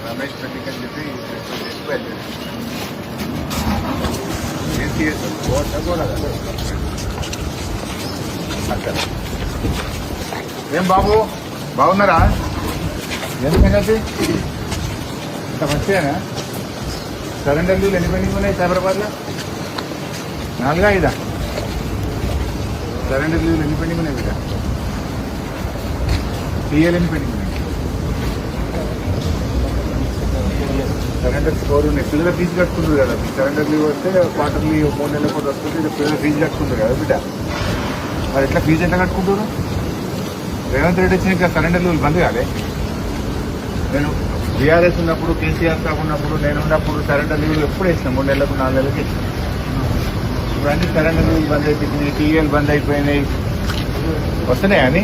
రమేష్ పెళ్లికి అని చెప్పి ఏం బాబు బాగున్నారా? ఏం సంగతి ఇంత మంచిగానా? సరెండర్ లీవ్లు ఎన్ని పెండింగ్ ఉన్నాయి సైబరాబాద్లో? 4-5 సరెండర్ లీవ్లు ఎన్ని పెండింగ్ ఉన్నాయి బిడ్డ? టీఎల్ ఎన్ని పెండింగ్ ఉన్నాయి? సరెండర్ స్కోర్ ఉన్నాయి. పిల్లల ఫీజు కట్టుకుంటారు కదా, సరెండర్ లీవ్ వస్తే క్వార్టర్లీ 3 నెలల కూడా వస్తుంది. పిల్లల ఫీజు కట్టుకుంటారు కదా బిడ్డ, మరి ఎట్లా ఫీజు ఎంత కట్టుకుంటారు? రేవంత్ రెడ్డి వచ్చిన సరెండర్ లీవ్లు బంద్ కాలే. నేను బీఆర్ఎస్ ఉన్నప్పుడు, కేసీఆర్ సాబ్ ఉన్నప్పుడు, నేను ఉన్నప్పుడు సరెండర్ లీవ్లు ఎప్పుడు వేసినాం, 3 నెలలకు 4 నెలలకు వేసినాం. ఇప్పుడు అన్ని సరెండర్ లీవ్లు బంద్ అయిపోయినాయి, టీఎల్ బంద్ అయిపోయినాయి. వస్తున్నాయా అని